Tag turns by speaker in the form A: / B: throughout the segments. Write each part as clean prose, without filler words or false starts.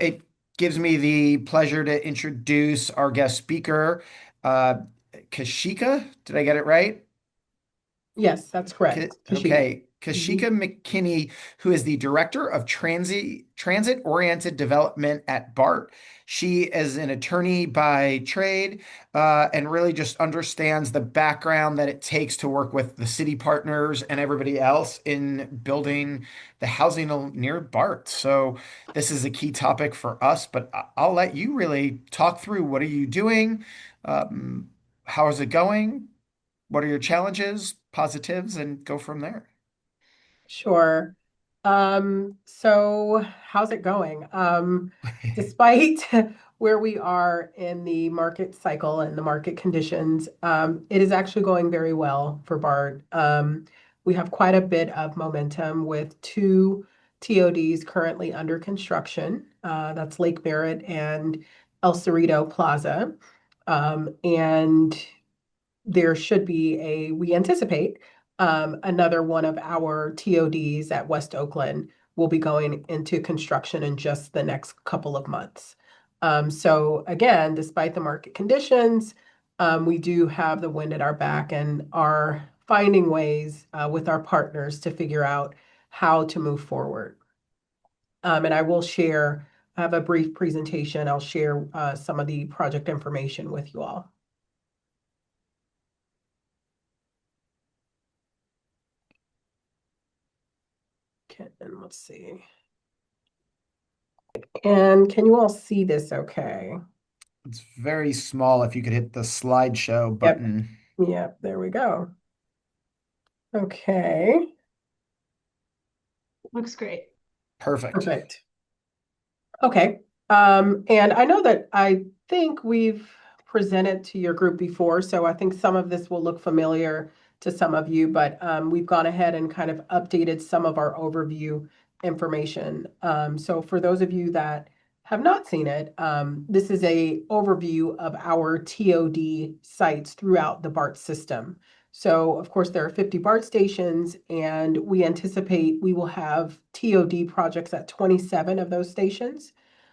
A: It gives me the pleasure to introduce our guest speaker, uh, Kashika. Did I get it right?
B: Yes, that's correct. Kashika.
A: Okay, Kashika
B: Mhm.
A: McKinney, who is the Director of Transit-Oriented Development at BART. She is an attorney by trade, and really just understands the background that it takes to work with the city partners and everybody else in building the housing near BART. So this is a key topic for us, but I'll let you really talk through what are you doing? Um, how is it going? What are your challenges, positives, and go from there.
B: Sure. So how's it going? Despite where we are in the market cycle and the market conditions, it is actually going very well for BART. We have quite a bit of momentum with two TODs currently under construction. That's Lake Merritt and El Cerrito Plaza. And there should be we anticipate another one of our TODs at West Oakland will be going into construction in just the next couple of months. So again, despite the market conditions, we do have the wind at our back and are finding ways with our partners to figure out how to move forward. And I have a brief presentation. I'll share some of the project information with you all. Okay, and let's see. And can you all see this okay?
A: It's very small. If you could hit the slideshow
B: Yep.
A: button.
B: Yep, there we go. Okay,
C: Looks great.
A: Perfect.
B: perfect. Okay. And I know that I think we've presented to your group before, so I think some of this will look familiar to some of you, but we've gone ahead and kind of updated some of our overview information. So for those of you that have not seen it, this is a overview of our TOD sites throughout the BART system. So of course there are 50 BART stations, and we anticipate we will have TOD projects at 27 of those stations.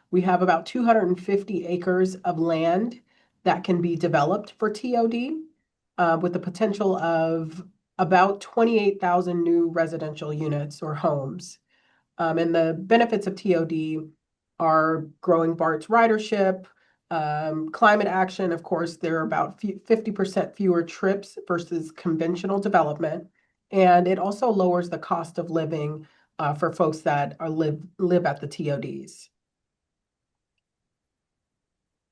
B: We have about 250 acres of land that can be developed for TOD, with the potential of about 28,000 new residential units or homes. And the benefits of TOD are growing BART's ridership, climate action. Of course, there are about 50% fewer trips versus conventional development. And it also lowers the cost of living for folks that live at the TODs.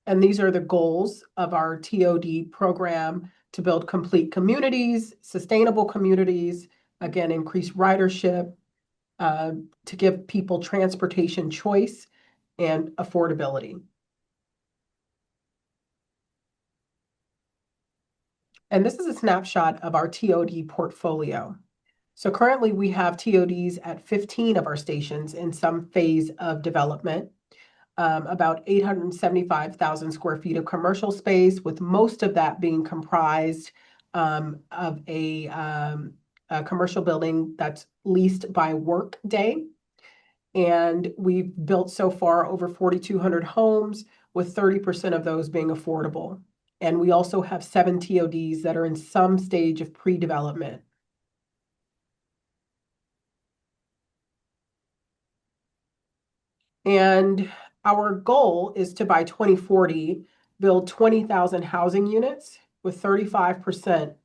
B: And these are the goals of our TOD program: to build complete communities, sustainable communities, again, increase ridership, uh, to give people transportation choice and affordability. And this is a snapshot of our TOD portfolio. So currently we have TODs at 15 of our stations in some phase of development. About 875,000 square feet of commercial space, with most of that being comprised of a commercial building that's leased by work day. And we've built so far over 4,200 homes, with 30% of those being affordable. And we also have 7 TODs that are in some stage of pre-development. And our goal is to, by 2040, build 20,000 housing units, with 35%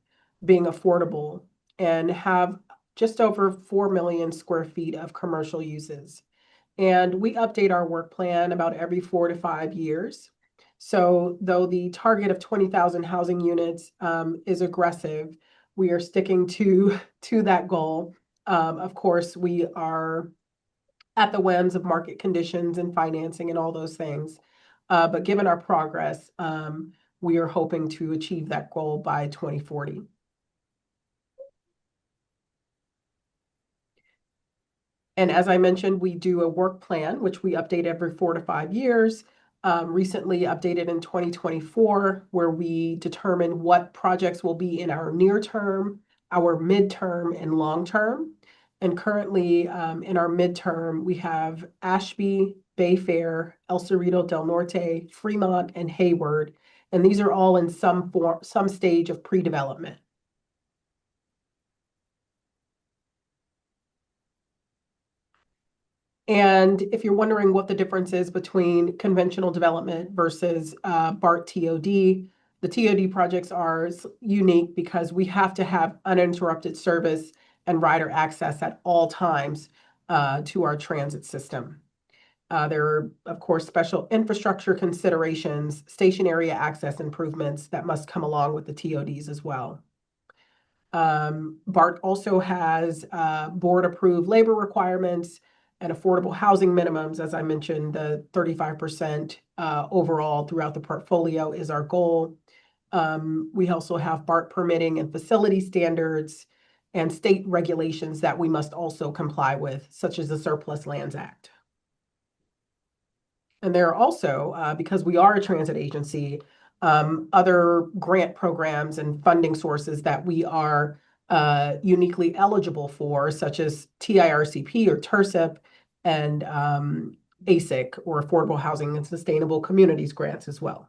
B: being affordable, and have just over 4 million square feet of commercial uses. And we update our work plan about every 4 to 5 years. So though the target of 20,000 housing units is aggressive, we are sticking to that goal. Of course, we are at the whims of market conditions and financing and all those things. But given our progress, we are hoping to achieve that goal by 2040. And as I mentioned, we do a work plan, which we update every 4 to 5 years. Recently updated in 2024, where we determine what projects will be in our near term, our midterm, and long term. And currently, in our midterm, we have Ashby, Bayfair, El Cerrito del Norte, Fremont, and Hayward. And these are all in some form, some stage of pre-development. And if you're wondering what the difference is between conventional development versus BART TOD, the TOD projects are unique because we have to have uninterrupted service and rider access at all times to our transit system. There are, of course, special infrastructure considerations, station area access improvements that must come along with the TODs as well. BART also has board-approved labor requirements and affordable housing minimums. As I mentioned, the 35% overall throughout the portfolio is our goal. We also have BART permitting and facility standards and state regulations that we must also comply with, such as the Surplus Lands Act. And there are also, because we are a transit agency, other grant programs and funding sources that we are uniquely eligible for, such as TIRCP or TIRCIP and ASIC or Affordable Housing and Sustainable Communities grants as well.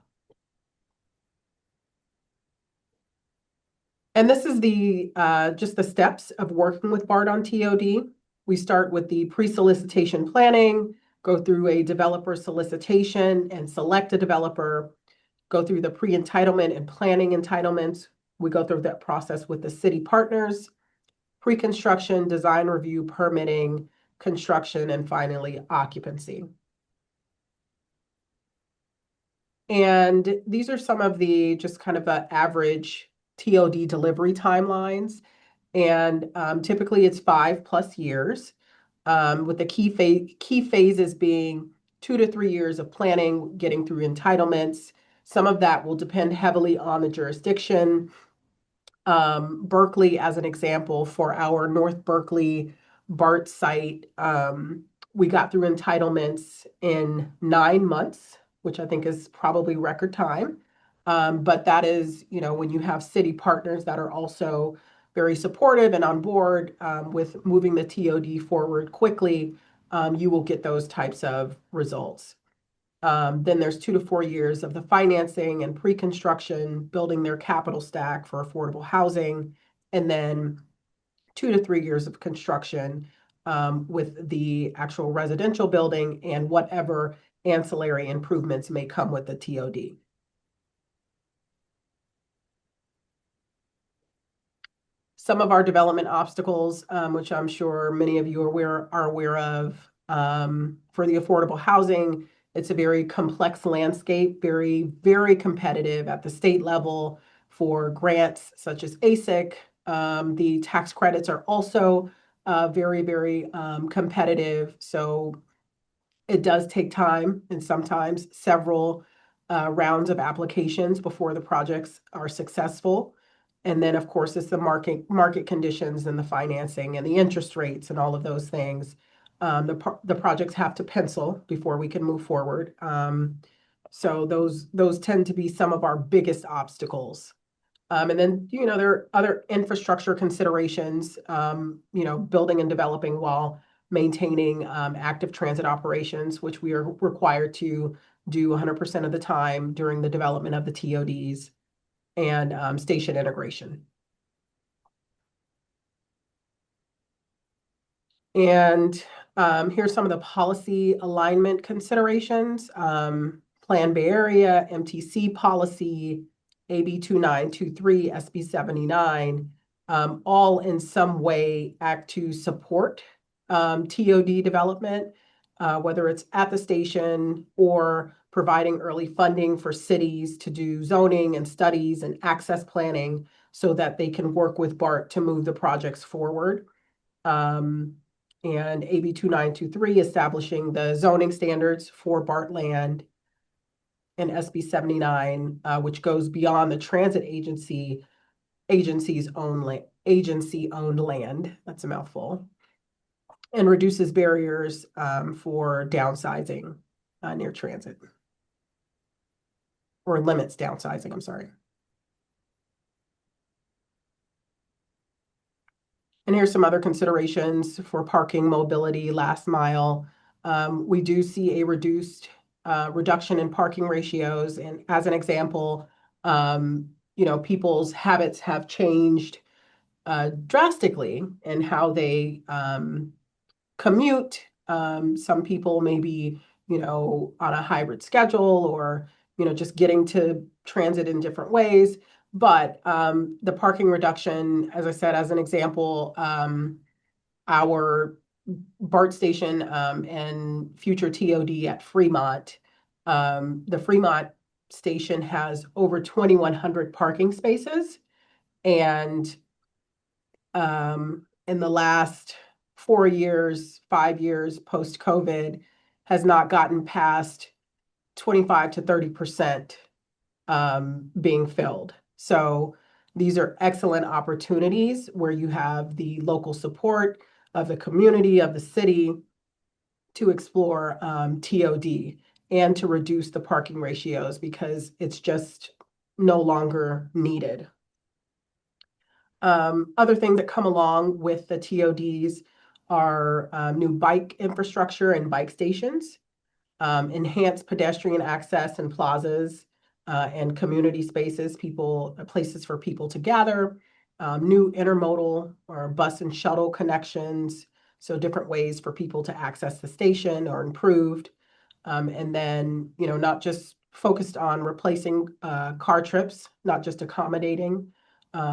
B: And this is the just the steps of working with BART on TOD. We start with the pre-solicitation planning, go through a developer solicitation and select a developer, go through the pre-entitlement and planning entitlements. We go through that process with the city partners, pre-construction, design review, permitting, construction, and finally occupancy. And these are some of the just kind of average TOD delivery timelines. And typically it's 5+ years, with the key phases being 2 to 3 years of planning, getting through entitlements. Some of that will depend heavily on the jurisdiction. Berkeley, as an example, for our North Berkeley BART site, we got through entitlements in 9 months, which I think is probably record time. But that is, when you have city partners that are also very supportive and on board with moving the TOD forward quickly, you will get those types of results. Then there's 2 to 4 years of the financing and pre-construction, building their capital stack for affordable housing, and then 2 to 3 years of construction with the actual residential building and whatever ancillary improvements may come with the TOD. Some of our development obstacles, which I'm sure many of you are aware of, for the affordable housing, it's a very complex landscape, very, very competitive at the state level for grants such as ASIC. The tax credits are also very, very competitive. So it does take time and sometimes several rounds of applications before the projects are successful. And then, of course, it's the market conditions and the financing and the interest rates and all of those things. The projects have to pencil before we can move forward. So those tend to be some of our biggest obstacles. And then, there are other infrastructure considerations, building and developing while maintaining active transit operations, which we are required to do 100% of the time during the development of the TODs, and station integration. And here's some of the policy alignment considerations. Plan Bay Area, MTC policy, AB 2923, SB 79, all in some way act to support TOD development, whether it's at the station or providing early funding for cities to do zoning and studies and access planning so that they can work with BART to move the projects forward. And AB 2923 establishing the zoning standards for BART land, and SB 79, which goes beyond the transit agency's own agency-owned land. That's a mouthful. And reduces barriers for downsizing near transit, or limits downsizing, I'm sorry. And here's some other considerations for parking, mobility, last mile. We do see a reduction in parking ratios. And as an example, people's habits have changed drastically in how they commute. Some people may be, on a hybrid schedule or, just getting to transit in different ways. But the parking reduction, as I said, as an example, our BART station and future TOD at Fremont, the Fremont station has over 2,100 parking spaces. And in the last 4 years, 5 years post COVID, has not gotten past 25 to 30% being filled. So these are excellent opportunities where you have the local support of the community, of the city to explore TOD and to reduce the parking ratios because it's just no longer needed. Other things that come along with the TODs are new bike infrastructure and bike stations, enhanced pedestrian access and plazas and community spaces, places for people to gather, new intermodal or bus and shuttle connections, so different ways for people to access the station are improved. And then, not just focused on replacing car trips, not just accommodating.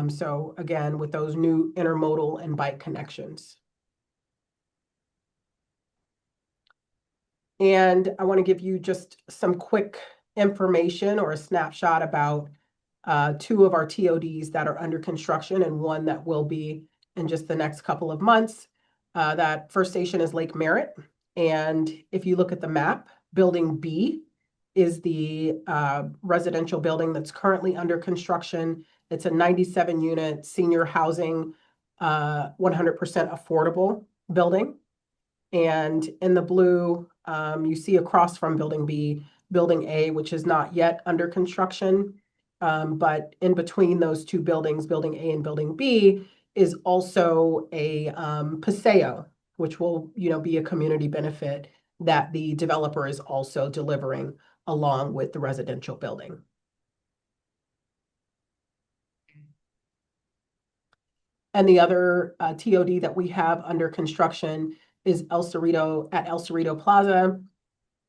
B: So again, with those new intermodal and bike connections. And I want to give you just some quick information or a snapshot about two of our TODs that are under construction and one that will be in just the next couple of months. That first station is Lake Merritt. And if you look at the map, Building B is the residential building that's currently under construction. It's a 97 unit senior housing, 100% affordable building. And in the blue, you see across from Building B, Building A, which is not yet under construction. But in between those two buildings, Building A and Building B, is also a Paseo, which will, be a community benefit that the developer is also delivering along with the residential building. And the other TOD that we have under construction is El Cerrito Plaza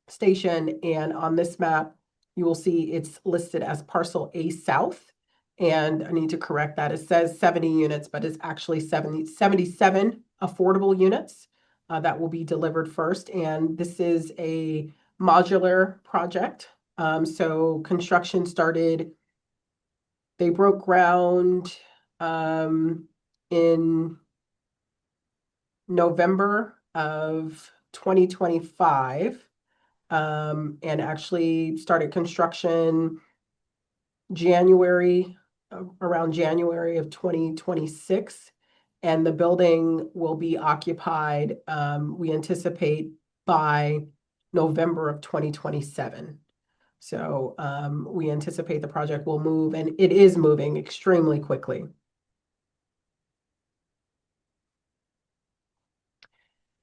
B: Station. And on this map, you will see it's listed as Parcel A South. And I need to correct that. It says 70 units, but it's actually 77 affordable units that will be delivered first. And this is a modular project. So construction started, they broke ground in November of 2025 and actually started construction around January of 2026. And the building will be occupied, we anticipate, by November of 2027. So we anticipate the project will move, and it is moving extremely quickly.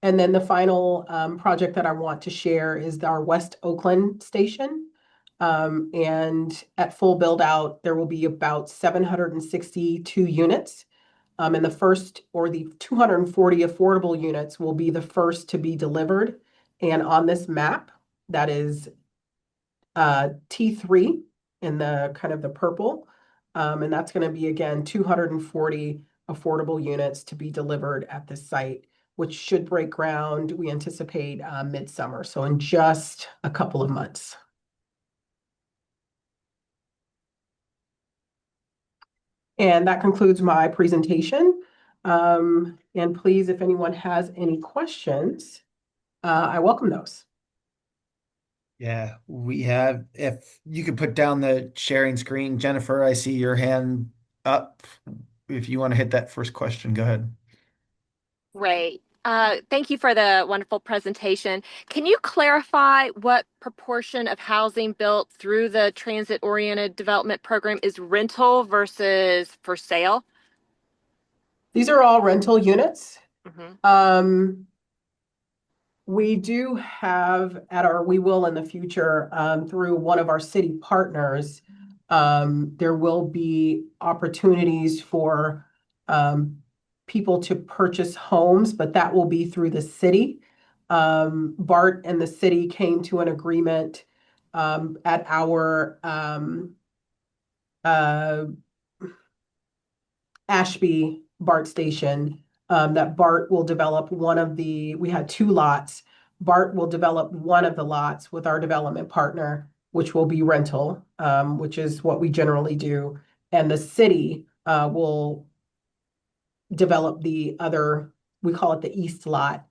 B: And then the final project that I want to share is our West Oakland station. And at full build out, there will be about 762 units. And the first, or the 240 affordable units, will be the first to be delivered. And on this map, that is T3 in the kind of the purple. And that's going to be, again, 240 affordable units to be delivered at this site, which should break ground, we anticipate midsummer, so in just a couple of months. And that concludes my presentation. And please, if anyone has any questions, I welcome those.
A: Yeah, we have, if you could put down the sharing screen, Jennifer, I see your hand up. If you want to hit that first question, go ahead.
C: Great. Thank you for the wonderful presentation. Can you clarify what proportion of housing built through the transit-oriented development program is rental versus for sale?
B: These are all rental units.
C: Hmm.
B: Um, we do have we will in the future, through one of our city partners, there will be opportunities for um, people to purchase homes, but that will be through the city. BART and the city came to an agreement at our uh, Ashby BART station, that BART will develop we had two lots. BART will develop one of the lots with our development partner, which will be rental, which is what we generally do. And the city will develop the other, we call it the east lot,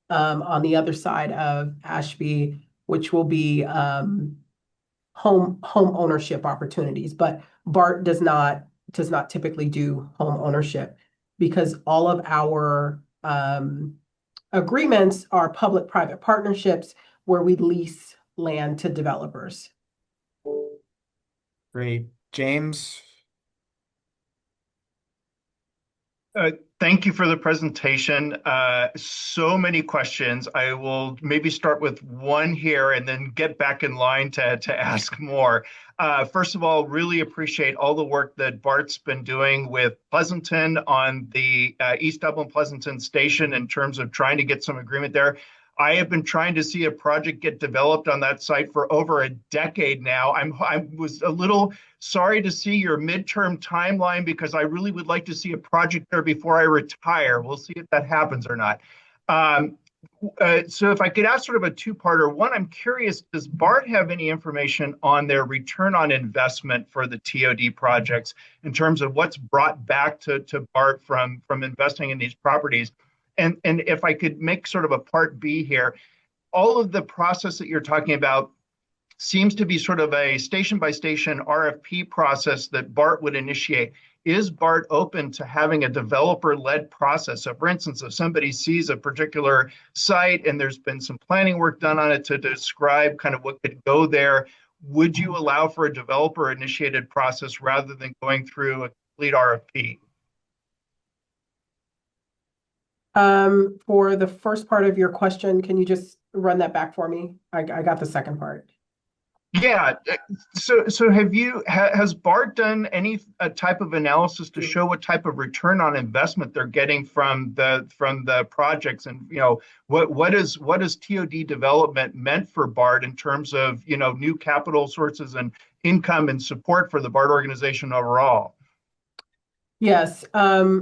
B: on the other side of Ashby, which will be home ownership opportunities, but BART does not typically do home ownership because all of our agreements are public-private partnerships where we lease land to developers.
A: Great. James?
D: Uh, Thank you for the presentation. So many questions. I will maybe start with one here and then get back in line to ask more. First of all, really appreciate all the work that Bart's been doing with Pleasanton on the East Dublin Pleasanton station in terms of trying to get some agreement there. I have been trying to see a project get developed on that site for over a decade now. I was a little sorry to see your midterm timeline because I really would like to see a project there before I retire. We'll see if that happens or not. Um, so if I could ask sort of a two-parter. One, I'm curious, does BART have any information on their return on investment for the TOD projects in terms of what's brought back to BART from investing in these properties? And if I could make sort of a part B here, all of the process that you're talking about seems to be sort of a station by station RFP process that BART would initiate. Is BART open to having a developer led process? So, for instance, if somebody sees a particular site and there's been some planning work done on it to describe kind of what could go there, would you allow for a developer initiated process rather than going through a complete RFP?
B: For the first part of your question, can you just run that back for me? I got the second part.
D: Yeah. So has BART done any type of analysis to show what type of return on investment they're getting from the projects, and what is TOD development meant for BART in terms of new capital sources and income and support for the BART organization overall?
B: Yes.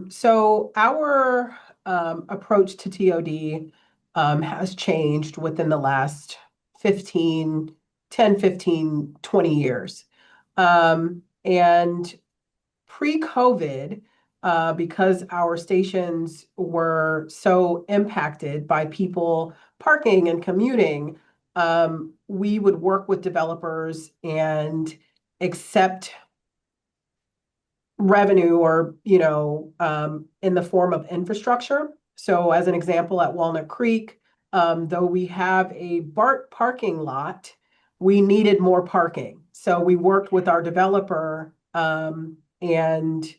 B: So our approach to TOD has changed within the last 15, 10, 15, 20 years. And pre-COVID, because our stations were so impacted by people parking and commuting, we would work with developers and accept revenue or, in the form of infrastructure. So as an example, at Walnut Creek, though we have a BART parking lot, we needed more parking. So we worked with our developer, and in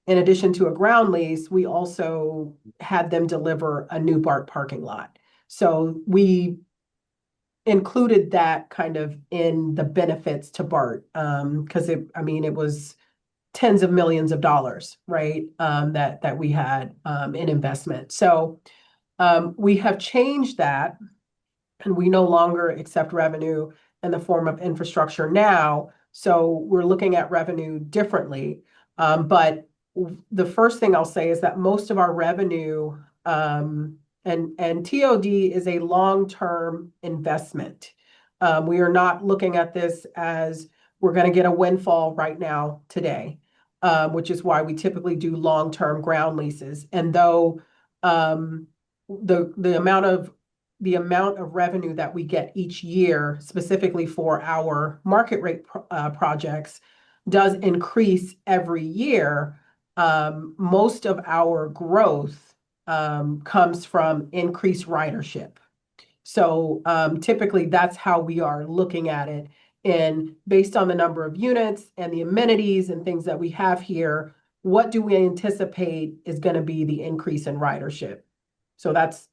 B: addition to a ground lease, we also had them deliver a new BART parking lot. So we included that kind of in the benefits to BART, because it was tens of millions of dollars, right? That we had in investment. So we have changed that, and we no longer accept revenue in the form of infrastructure now. So we're looking at revenue differently. But the first thing I'll say is that most of our revenue, and TOD is a long-term investment. We are not looking at this as we're going to get a windfall right now today, which is why we typically do long-term ground leases. And though the amount of revenue that we get each year, specifically for our market rate projects, does increase every year, most of our growth comes from increased ridership. So typically, that's how we are looking at it. And based on the number of units and the amenities and things that we have here, what do we anticipate is going to be the increase in ridership? So that's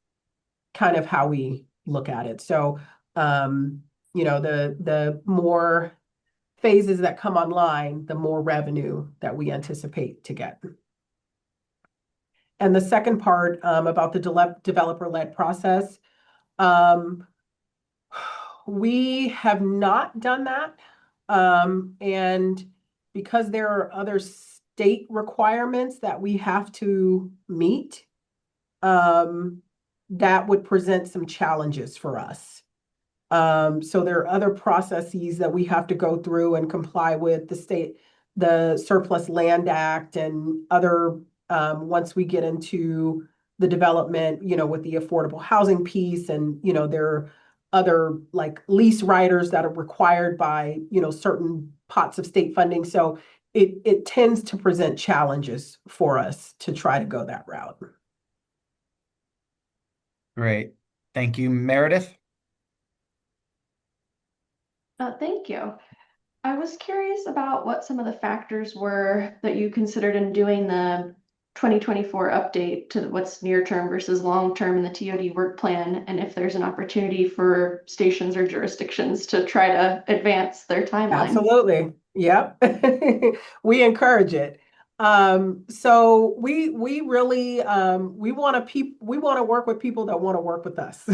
B: kind of how we look at it. So, the more phases that come online, the more revenue that we anticipate to get. And the second part about the developer-led process, um, we have not done that. And because there are other state requirements that we have to meet, that would present some challenges for us. So there are other processes that we have to go through and comply with the Surplus Land Act and other, once we get into the development, with the affordable housing piece and, there are other like lease riders that are required by, certain pots of state funding. So it tends to present challenges for us to try to go that route.
A: Great. Thank you, Meredith.
E: Thank you. I was curious about what some of the factors were that you considered in doing the 2024 update to what's near term versus long term in the TOD work plan, and if there's an opportunity for stations or jurisdictions to try to advance their timeline.
B: Absolutely. Yep. We encourage it. So we really we want to work with people that want to work with us.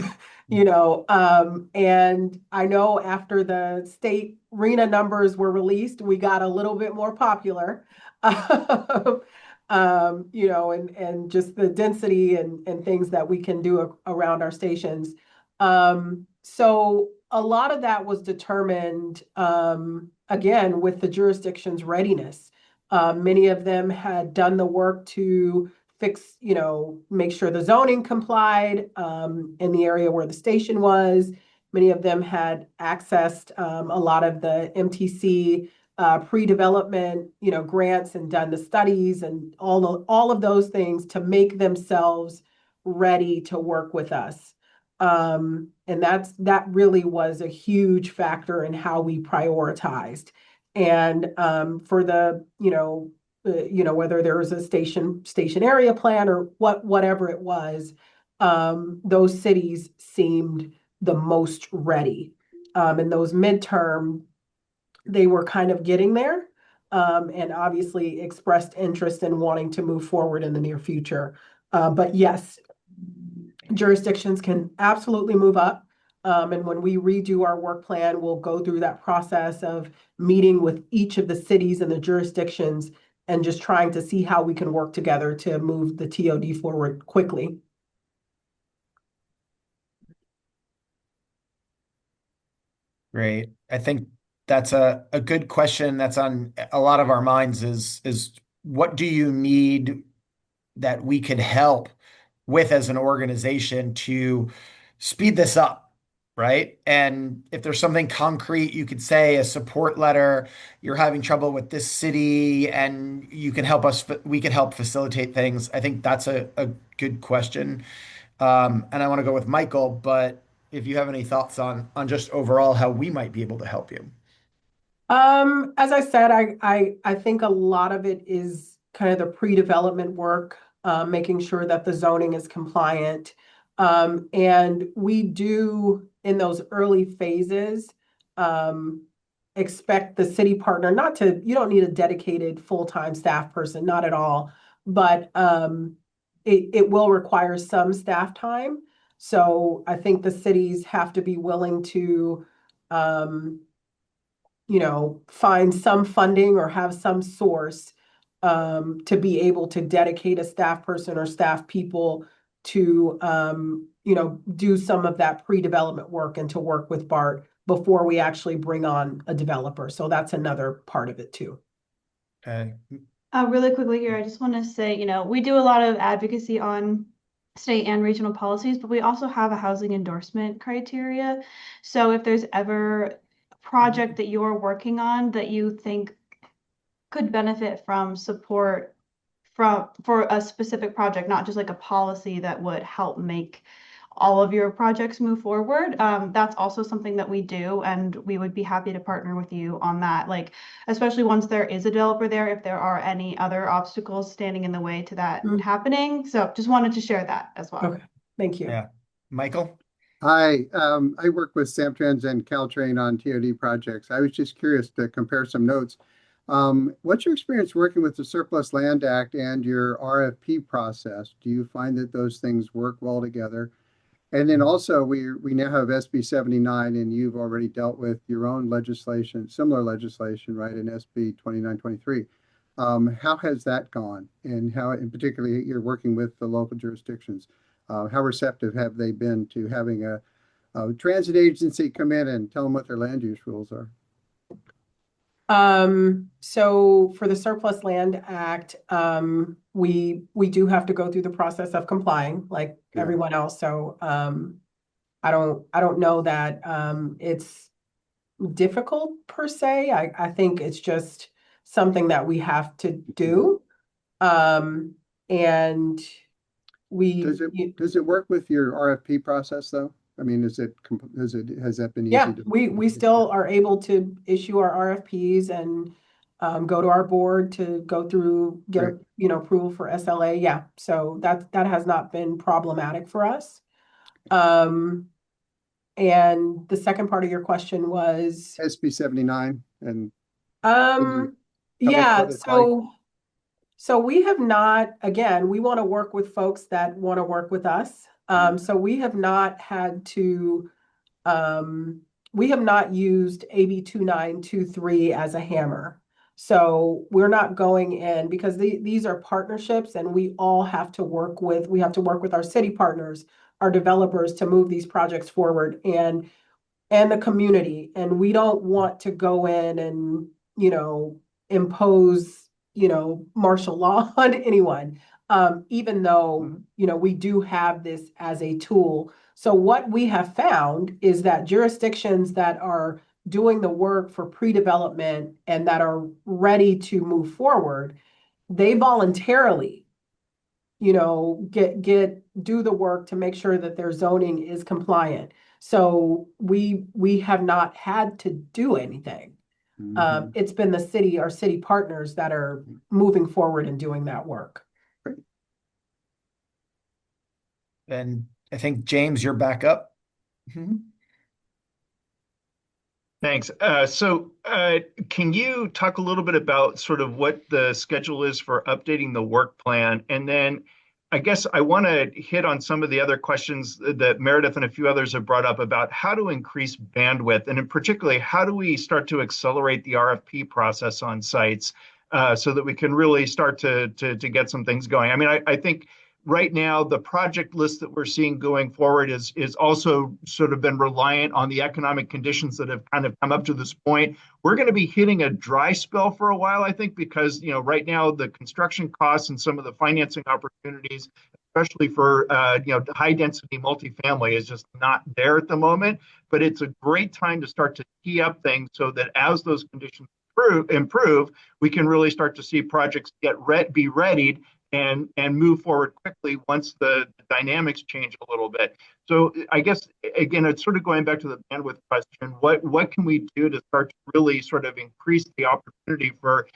B: And I know after the state RENA numbers were released, we got a little bit more popular. And just the density and things that we can do around our stations. So a lot of that was determined, again, with the jurisdiction's readiness. Many of them had done the work to fix, make sure the zoning complied in the area where the station was. Many of them had accessed a lot of the MTC pre-development, grants and done the studies and all of those things to make themselves ready to work with us. And that really was a huge factor in how we prioritized. And for the, whether there was a station area plan or whatever it was, those cities seemed the most ready. And those midterm, they were kind of getting there, and obviously expressed interest in wanting to move forward in the near future. But yes, jurisdictions can absolutely move up. And when we redo our work plan, we'll go through that process of meeting with each of the cities and the jurisdictions and just trying to see how we can work together to move the TOD forward quickly.
A: Great. I think that's a good question that's on a lot of our minds is what do you need that we could help with as an organization to speed this up, right? And if there's something concrete, you could say a support letter, you're having trouble with this city and you can help us, we can help facilitate things. I think that's a good question. And I want to go with Michael, but if you have any thoughts on just overall how we might be able to help you.
B: As I said, I think a lot of it is kind of the pre-development work, making sure that the zoning is compliant. And we do, in those early phases, expect the city partner you don't need a dedicated full-time staff person, not at all, but it will require some staff time. So I think the cities have to be willing to find some funding or have some source to be able to dedicate a staff person or staff people to, do some of that pre-development work and to work with BART before we actually bring on a developer. So that's another part of it too.
A: Okay.
F: Really quickly here, I just want to say, we do a lot of advocacy on state and regional policies, but we also have a housing endorsement criteria. So if there's ever a project that you're working on that you think could benefit from support for a specific project, not just like a policy that would help make all of your projects move forward. That's also something that we do, and we would be happy to partner with you on that. Like, especially once there is a developer there, if there are any other obstacles standing in the way to that happening. So just wanted to share that as well.
B: Okay, thank you.
A: Yeah. Michael?
G: Hi, I work with Samtrans and Caltrain on TOD projects. I was just curious to compare some notes. What's your experience working with the Surplus Land Act and your RFP process? Do you find that those things work well together? And then also, we now have SB 79, and you've already dealt with your own legislation, similar legislation, right, in SB 2923. How has that gone? And how, in particular, you're working with the local jurisdictions? How receptive have they been to having a transit agency come in and tell them what their land use rules are?
B: So for the Surplus Land Act, we do have to go through the process of complying like everyone else. So I don't know that it's difficult per se. I think it's just something that we have to do. And we
G: Does it work with your RFP process though? I mean, has that been easy to?
B: We still are able to issue our RFPs and go to our board to go through, get a, approval for SLA. Yeah, so that has not been problematic for us. And the second part of your question was
G: SB 79 and
B: yeah,
G: what it's like.
B: So we have not, again, we want to work with folks that want to work with us. So we have not had to we have not used AB 2923 as a hammer. So we're not going in because these are partnerships and we all have to work we have to work with our city partners, our developers to move these projects forward and the community. And we don't want to go in and, impose, martial law on anyone. Even though, we do have this as a tool. So what we have found is that jurisdictions that are doing the work for pre-development and that are ready to move forward, they voluntarily, do the work to make sure that their zoning is compliant. So we have not had to do anything. It's been our city partners that are moving forward and doing that work.
A: And I think, James, you're back up.
D: Thanks. Can you talk a little bit about sort of what the schedule is for updating the work plan? And then I guess I want to hit on some of the other questions that Meredith and a few others have brought up about how to increase bandwidth, and in particularly, how do we start to accelerate the RFP process on sites so that we can really start to get some things going? I mean, I think right now, the project list that we're seeing going forward is also sort of been reliant on the economic conditions that have kind of come up to this point. We're going to be hitting a dry spell for a while, I think, because right now the construction costs and some of the financing opportunities, especially for high density multifamily, is just not there at the moment. But it's a great time to start to tee up things so that as those conditions improve, we can really start to see projects be readied and move forward quickly once the dynamics change a little bit. So I guess, again, it's sort of going back to the bandwidth question. What can we do to start to really sort of increase the opportunity for,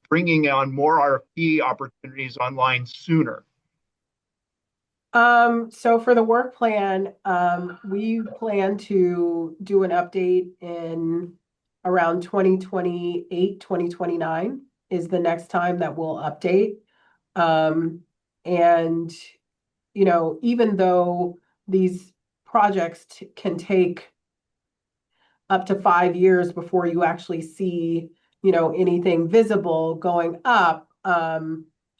D: bringing on more RFP opportunities online sooner?
B: So for the work plan, we plan to do an update in around 2028, 2029 is the next time that we'll update. And, even though these projects can take up to 5 years before you actually see, anything visible going up,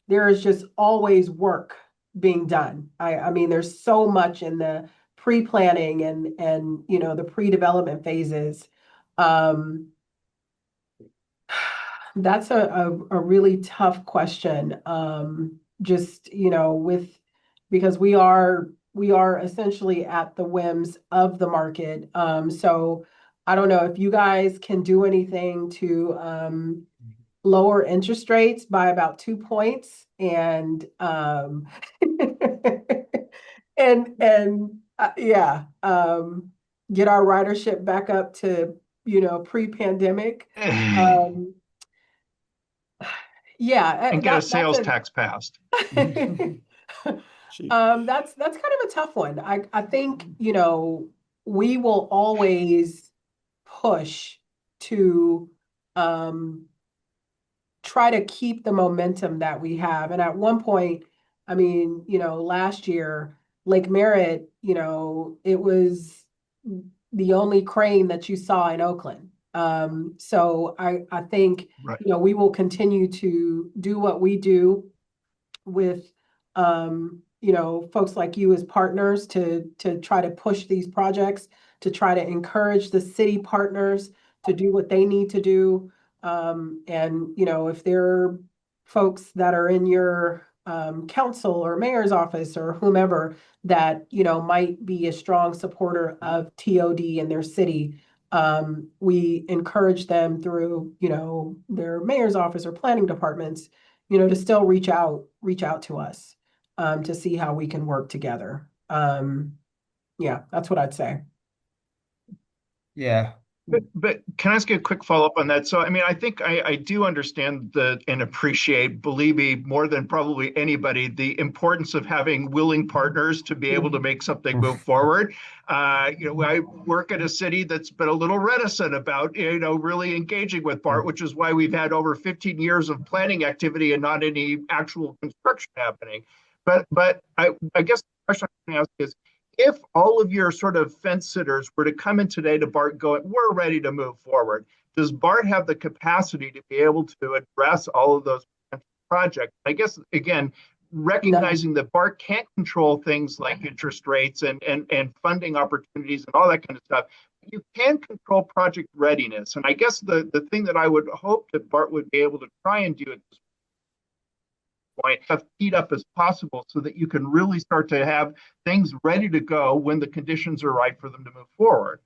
B: there is just always work being done. I mean, there's so much in the pre-planning and the pre-development phases. That's a really tough question. Just, because we are essentially at the whims of the market. So I don't know if you guys can do anything to lower interest rates by about 2 points and Yeah, get our ridership back up to, pre-pandemic. Um, yeah,
D: And get a
B: that's
D: sales
B: a
D: tax passed.
A: She,
B: that's kind of a tough one. I think, we will always push to um try to keep the momentum that we have. And at one point, I mean, last year, Lake Merritt, it was the only crane that you saw in Oakland. So I think,
D: Right.
B: we will continue to do what we do with folks like you as partners to try to push these projects, to try to encourage the city partners to do what they need to do. And if there are folks that are in your council or mayor's office or whomever that might be a strong supporter of TOD in their city, we encourage them through their mayor's office or planning departments to still reach out to us, to see how we can work together. Yeah, that's what I'd say.
A: yeah.
D: But can I ask you a quick follow-up on that? So, I mean, I think I do understand and appreciate, believe me, more than probably anybody, the importance of having willing partners to be able to make something move forward. I work at a city that's been a little reticent about, really engaging with BART, which is why we've had over 15 years of planning activity and not any actual construction happening. But I guess the question I'm going to ask is, if all of your sort of fence sitters were to come in today to BART going, we're ready to move forward, does BART have the capacity to be able to address all of those projects? I guess, again,
B: No,
D: recognizing that BART can't control things like interest rates and funding opportunities and all that kind of stuff. You can control project readiness. And I guess the thing that I would hope that BART would be able to try and do at this point, have teed up as possible so that you can really start to have things ready to go when the conditions are right for them to move forward.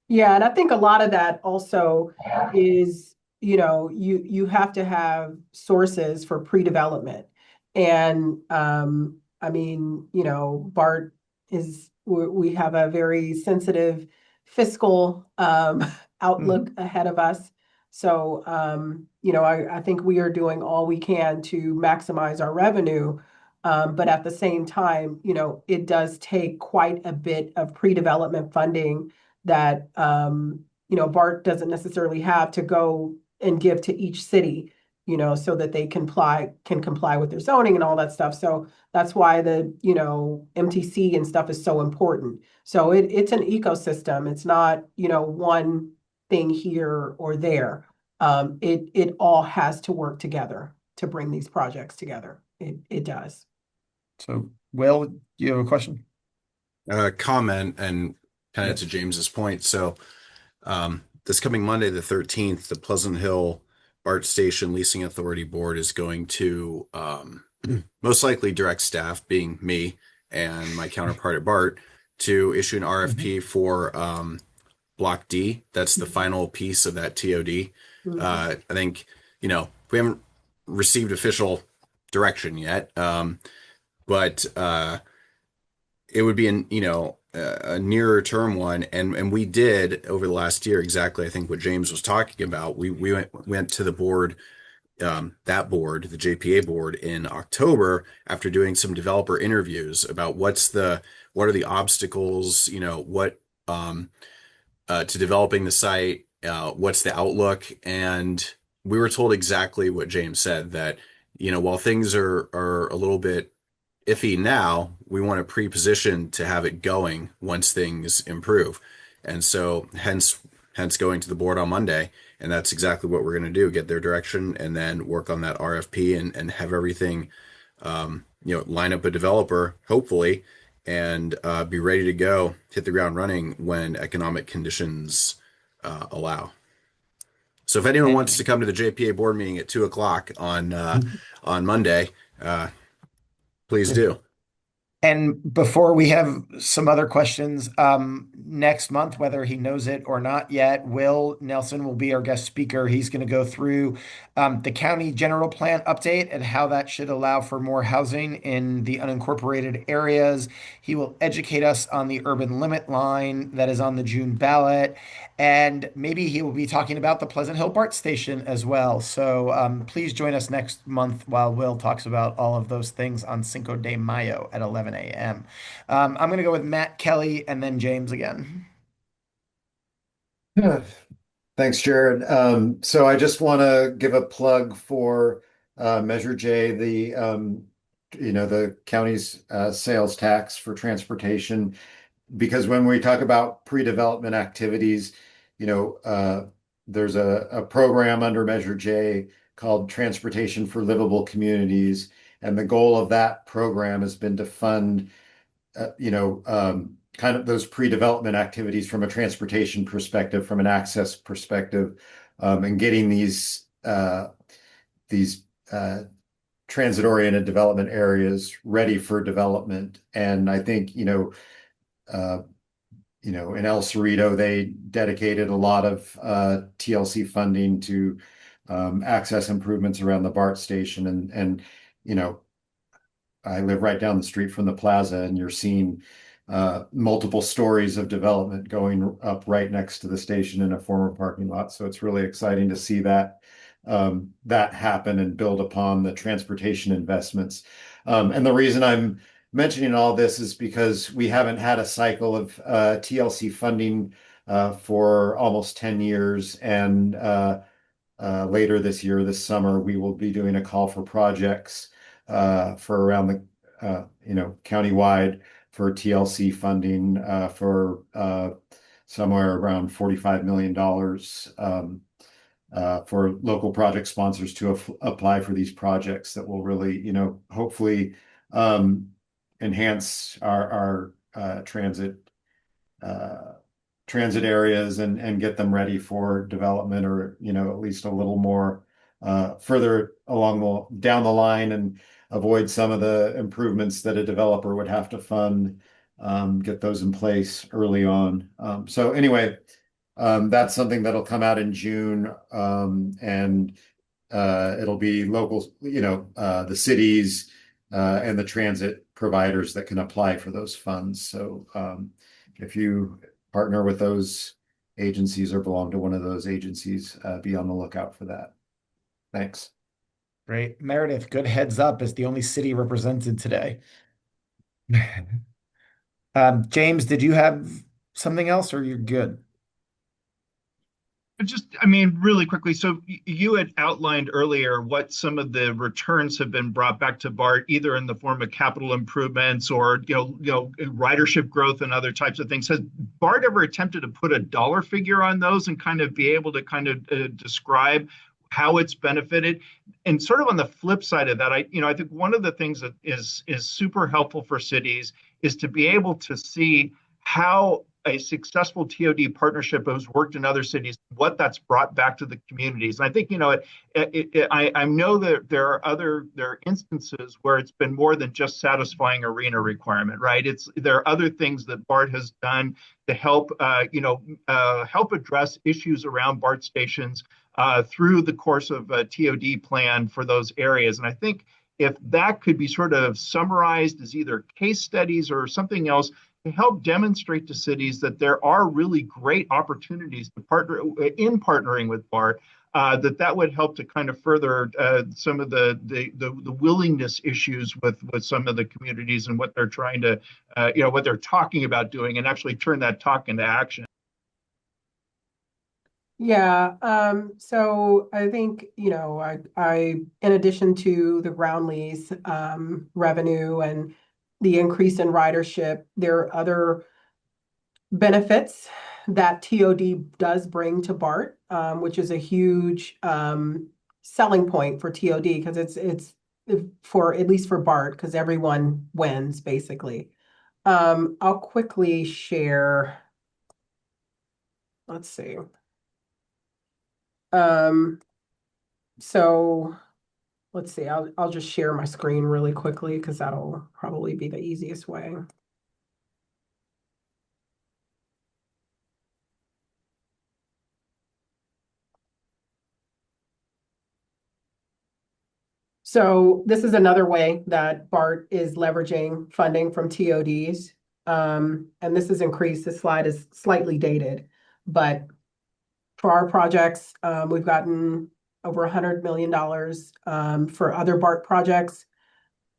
B: yeah, and I think a lot of that also is, you have to have sources for pre-development. And I mean, BART we have a very sensitive fiscal outlook
A: Mhm.
B: ahead of us. So I think we are doing all we can to maximize our revenue. But at the same time, it does take quite a bit of pre-development funding that BART doesn't necessarily have to go and give to each city, so that they can comply with their zoning and all that stuff. So that's why the MTC and stuff is so important. So it's an ecosystem. It's not one thing here or there. It all has to work together to bring these projects together. It does.
A: So, Will, you have a question?
H: Comment and kind of
A: Yep.
H: to James's point. So, this coming Monday, the 13th, the Pleasant Hill BART Station Leasing Authority Board is going to most likely direct staff, being me and my counterpart at BART, to issue an
A: Mhm.
H: RFP for Block D. That's the final piece of that TOD.
B: Mhm.
H: I think, we haven't received official direction yet, but it would be a nearer term one, and we did over the last year exactly I think what James was talking about. We went to the board, that board, the JPA board, in October after doing some developer interviews about what are the obstacles, what to developing the site, what's the outlook, and we were told exactly what James said, that while things are a little bit iffy now, we want to pre-position to have it going once things improve. And so hence going to the board on Monday. And that's exactly what we're going to do, get their direction and then work on that RFP and have everything, line up a developer, hopefully, and be ready to go, hit the ground running when economic conditions allow. So if anyone wants to
A: And,
H: come to the JPA board meeting at 2 o'clock on Monday, uh, please do.
A: and before we have some other questions, next month, whether he knows it or not yet. Will Nelson will be our guest speaker. He's going to go through the county general plan update and how that should allow for more housing in the unincorporated areas. He will educate us on the urban limit line that is on the June ballot. And maybe he will be talking about the Pleasant Hill BART station as well. So please join us next month while Will talks about all of those things on Cinco de Mayo at 11 a.m. I'm going to go with Matt Kelly and then James again.
I: Yeah. Thanks, Jared. So I just want to give a plug for Measure J, the county's sales tax for transportation, because when we talk about pre-development activities, there's a program under Measure J called Transportation for Livable Communities, and the goal of that program has been to fund kind of those pre-development activities from a transportation perspective, from an access perspective, and getting these transit-oriented development areas ready for development. And I think, in El Cerrito, they dedicated a lot of TLC funding to access improvements around the BART station, and I live right down the street from the plaza, and you're seeing multiple stories of development going up right next to the station in a former parking lot. So it's really exciting to see that happen and build upon the transportation investments. And the reason I'm mentioning all this is because we haven't had a cycle of TLC funding for almost 10 years, and later this year, this summer, we will be doing a call for projects for around the countywide for TLC funding for somewhere around $45 million for local project sponsors to apply for these projects that will really, hopefully enhance our transit areas and get them ready for development, or at least a little more further down the line, and avoid some of the improvements that a developer would have to fund, get those in place early on. So anyway, that's something that'll come out in June, and it'll be local, the cities and the transit providers that can apply for those funds. So if you partner with those agencies or belong to one of those agencies, be on the lookout for that. Thanks.
A: Great. Meredith, good heads up as the only city represented today. James, did you have something else or you're good?
D: Really quickly. So you had outlined earlier what some of the returns have been brought back to BART, either in the form of capital improvements or ridership growth and other types of things. Has BART ever attempted to put a dollar figure on those and kind of be able to kind of describe how it's benefited? And sort of on the flip side of that, I think one of the things that is super helpful for cities is to be able to see how a successful TOD partnership has worked in other cities, what that's brought back to the communities. And I think, I know that there are instances where it's been more than just satisfying arena requirement, right? There are other things that BART has done to help, help address issues around BART stations through the course of a TOD plan for those areas. And I think if that could be sort of summarized as either case studies or something else to help demonstrate to cities that there are really great opportunities to partnering with BART, that would help to kind of further some of the willingness issues with some of the communities and what they're trying to, what they're talking about doing, and actually turn that talk into action.
B: Yeah, so I think, I in addition to the ground lease revenue and the increase in ridership, there are other benefits that TOD does bring to BART, which is a huge selling point for TOD, because it's for, at least for BART, because everyone wins basically. I'll quickly share. Let's see. So let's see, I'll just share my screen really quickly because that'll probably be the easiest way. So this is another way that BART is leveraging funding from TODs. And this has increased. This slide is slightly dated, but for our projects, we've gotten over $100 million for other BART projects,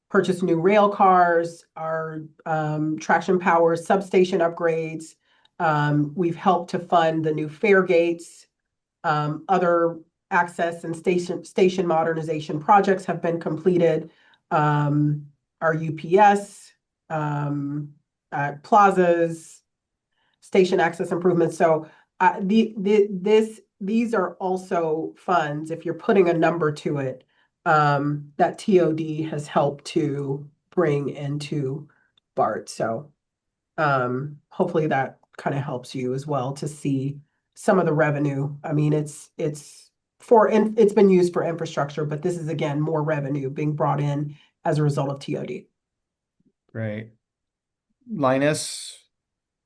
B: purchased new rail cars, our traction power substation upgrades. We've helped to fund the new fare gates. Other access and station modernization projects have been completed. Our UPS, plazas, station access improvements. So these are also funds, if you're putting a number to it, that TOD has helped to bring into BART. So hopefully that kind of helps you as well to see some of the revenue. I mean, it's been used for infrastructure, but this is again more revenue being brought in as a result of TOD.
A: Great. Linus?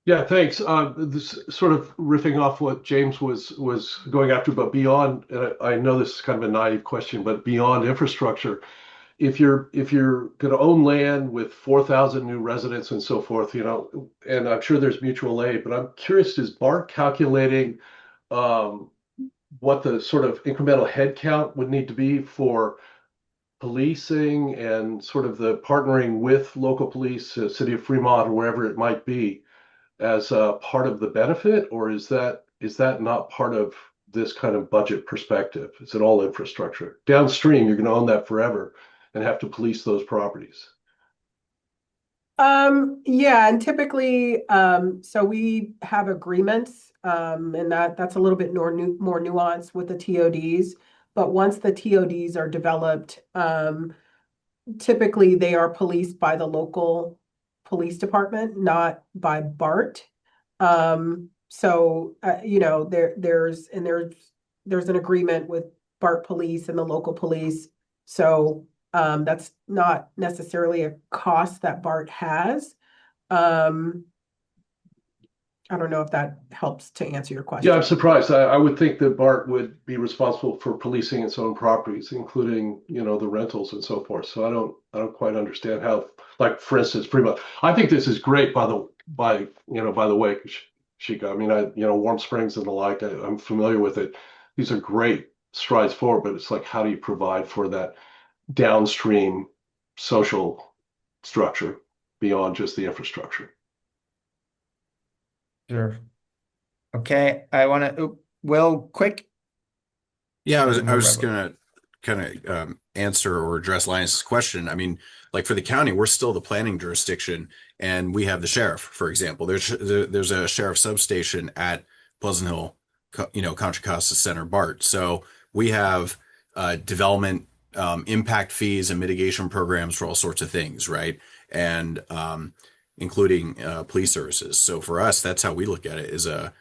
J: Yeah, thanks. This sort of riffing off what James was going after, but beyond, I know this is kind of a naive question, but beyond infrastructure, if you're going to own land with 4,000 new residents and so forth, and I'm sure there's mutual aid, but I'm curious, is BART calculating what the sort of incremental head count would need to be for policing and sort of the partnering with local police, City of Fremont or wherever it might be, as a part of the benefit, or is that not part of this kind of budget perspective? Is it all infrastructure? Downstream, you're going to own that forever and have to police those properties.
B: Yeah, and typically, so we have agreements, and that's a little bit more nuanced with the TODs. But once the TODs are developed, typically they are policed by the local police department, not by BART. So there's an agreement with BART police and the local police. So that's not necessarily a cost that BART has. I don't know if that helps to answer your question.
J: Yeah, I'm surprised. I would think that BART would be responsible for policing its own properties, including, the rentals and so forth. So I don't quite understand how, like, for instance, Fremont. I think this is great by the way, Sheikah. I mean, Warm Springs and the like, I'm familiar with it. These are great strides forward, but it's like, how do you provide for that downstream social structure beyond just the infrastructure?
A: Sure. Okay, I want to, Will, quick.
H: Yeah, I was just gonna kind of answer or address Linus's question. I mean, like for the county, we're still the planning jurisdiction, and we have the sheriff, for example. There's a sheriff substation at Pleasant Hill, Contra Costa Center, BART. So we have development impact fees and mitigation programs for all sorts of things, right? And including police services. So for us, that's how we look at it, is a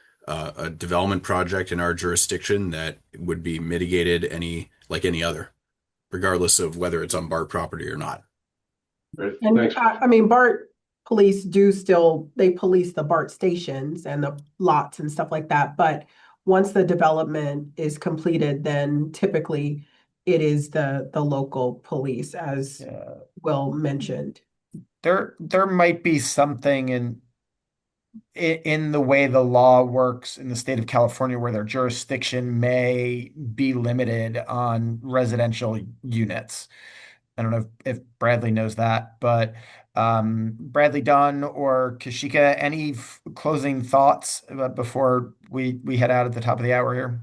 H: development project in our jurisdiction that would be mitigated like any other, regardless of whether it's on BART property or not.
J: Great.
B: And
J: Thanks.
B: I mean, BART police they police the BART stations and the lots and stuff like that. But once the development is completed, then typically it is the local police, as Will mentioned.
A: There might be something in the way the law works in the state of California where their jurisdiction may be limited on residential units. I don't know if Bradley knows that, but Bradley Dunn or Kashika, any closing thoughts before we head out at the top of the hour here?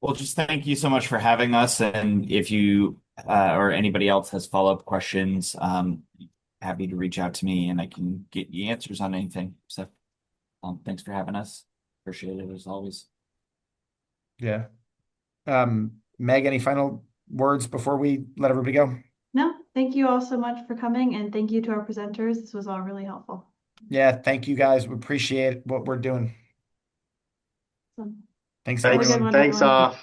K: Well, just thank you so much for having us. And if you or anybody else has follow-up questions, happy to reach out to me and I can get you answers on anything. So thanks for having us. Appreciate it as always.
A: Yeah. Meg, any final words before we let everybody go?
F: No, thank you all so much for coming, and thank you to our presenters. This was all really helpful.
A: Yeah, thank you guys. We appreciate what we're doing.
F: So,
A: Thanks,
F: have a
A: everyone.
F: good one,
L: Thanks
F: everyone.
L: all.